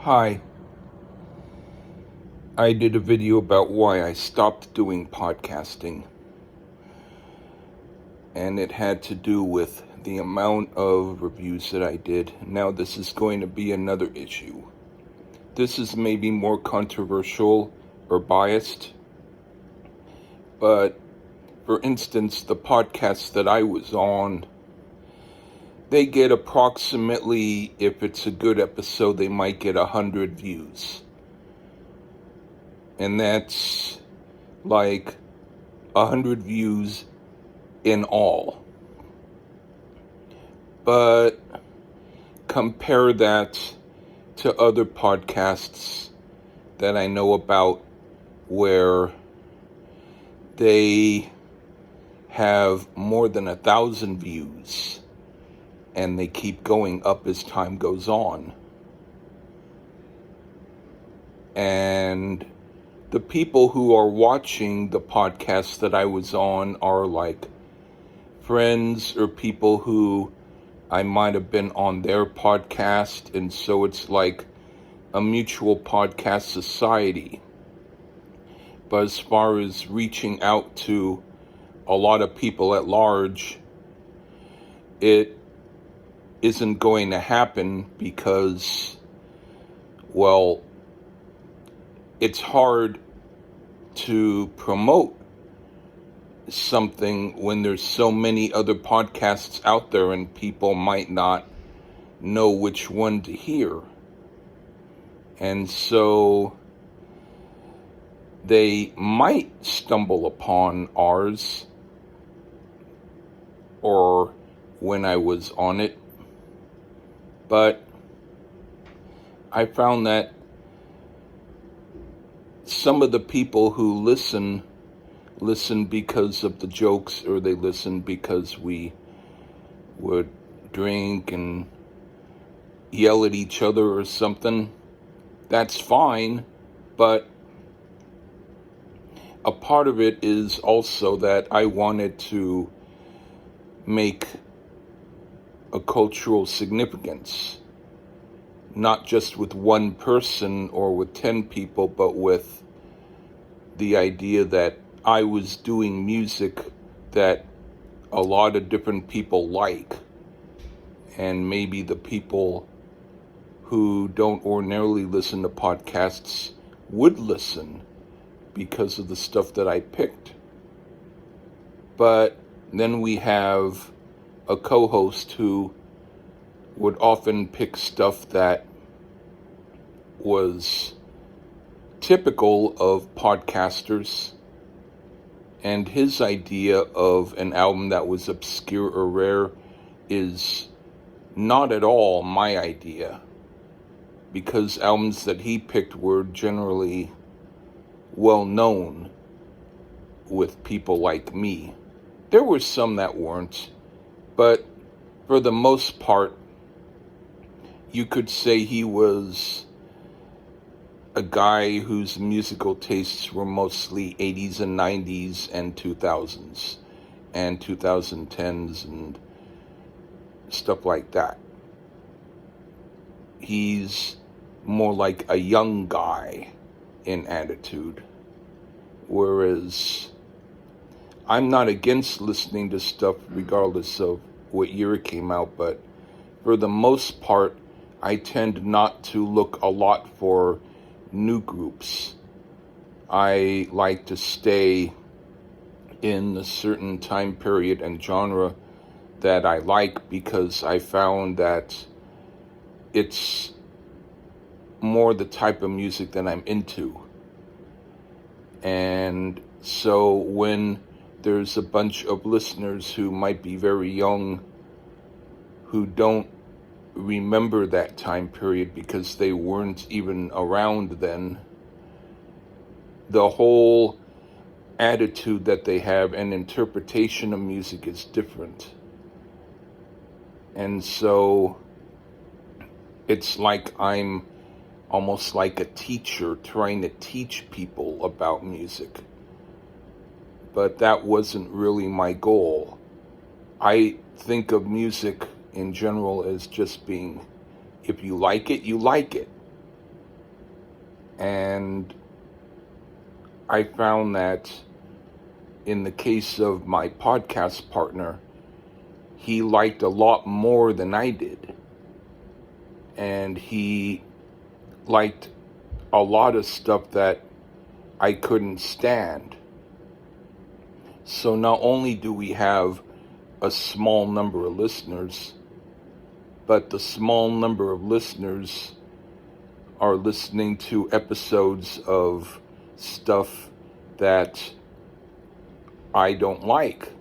Hi, I did a video about why I stopped doing podcasting, and it had to do with the amount of reviews that I did. Now this is going to be another issue. This is maybe more controversial or biased, but for instance, the podcast that I was on, they get approximately, if it's a good episode, they might get 100 views. And that's like 100 views in all. But compare that to other podcasts that I know about where they have more than 1,000 views and they keep going up as time goes on. And the people who are watching the podcast that I was on are like friends or people who I might have been on their podcast, and so it's like a mutual podcast society. But as far as reaching out to a lot of people at large, it isn't going to happen because, well, it's hard to promote something when there's so many other podcasts out there and people might not know which one to hear. And so they might stumble upon ours or when I was on it. But I found that some of the people who listen because of the jokes, or they listen because we would drink and yell at each other or something. That's fine, but a part of it is also that I wanted to make a cultural significance, not just with one person or with 10 people, but with the idea that I was doing music that a lot of different people like, and maybe the people who don't ordinarily listen to podcasts would listen because of the stuff that I picked. But then we have a co-host who would often pick stuff that was typical of podcasters, and his idea of an album that was obscure or rare is not at all my idea, because albums that he picked were generally well known with people like me. There were some that weren't, but for the most part, you could say he was a guy whose musical tastes were mostly 80s and 90s and 2000s and 2010s and stuff like that. He's more like a young guy in attitude, whereas I'm not against listening to stuff regardless of what year it came out, but for the most part, I tend not to look a lot for new groups. I like to stay in a certain time period and genre that I like, because I found that it's more the type of music that I'm into. And so when there's a bunch of listeners who might be very young, who don't remember that time period because they weren't even around then, the whole attitude that they have and interpretation of music is different. And so it's like I'm almost like a teacher trying to teach people about music. But that wasn't really my goal. I think of music in general as just being, if you like it, you like it. And I found that in the case of my podcast partner, he liked a lot more than I did. And he liked a lot of stuff that I couldn't stand. So not only do we have a small number of listeners, but the small number of listeners are listening to episodes of stuff that I don't like.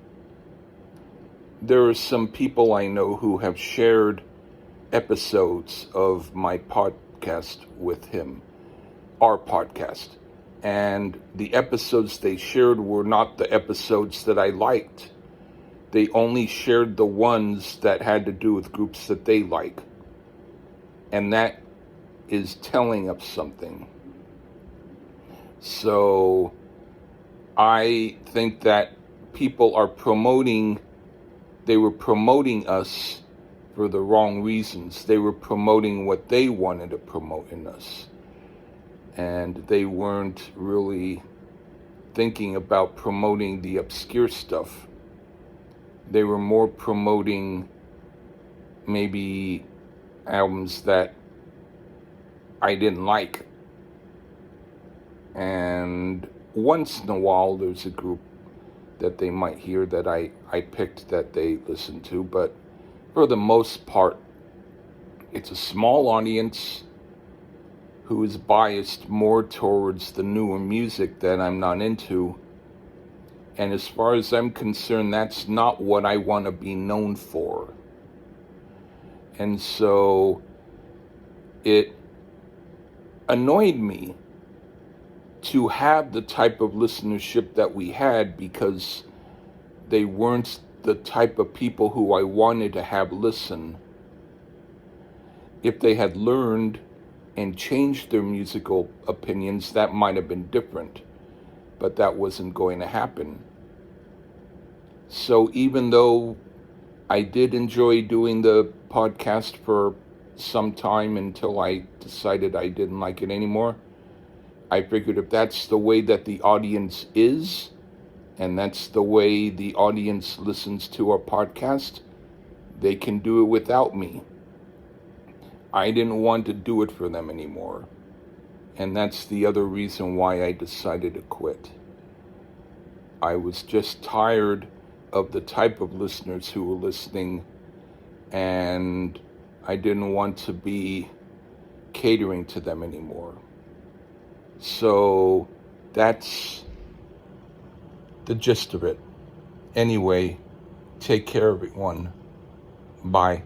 There are some people I know who have shared episodes of my podcast with him, our podcast. And the episodes they shared were not the episodes that I liked. They only shared the ones that had to do with groups that they like. And that is telling us something. So I think that people are they were promoting us for the wrong reasons. They were promoting what they wanted to promote in us. And they weren't really thinking about promoting the obscure stuff. They were more promoting maybe albums that I didn't like. And once in a while there's a group that they might hear that I picked that they listen to, but for the most part, it's a small audience who is biased more towards the newer music that I'm not into. And as far as I'm concerned, that's not what I want to be known for. And so it annoyed me to have the type of listenership that we had, because they weren't the type of people who I wanted to have listen. If they had learned and changed their musical opinions, that might have been different, but that wasn't going to happen. So even though I did enjoy doing the podcast for some time until I decided I didn't like it anymore, I figured if that's the way that the audience is, and that's the way the audience listens to our podcast, they can do it without me. I didn't want to do it for them anymore. And that's the other reason why I decided to quit. I was just tired of the type of listeners who were listening, and I didn't want to be catering to them anymore. So that's the gist of it. Anyway, take care, everyone. Bye.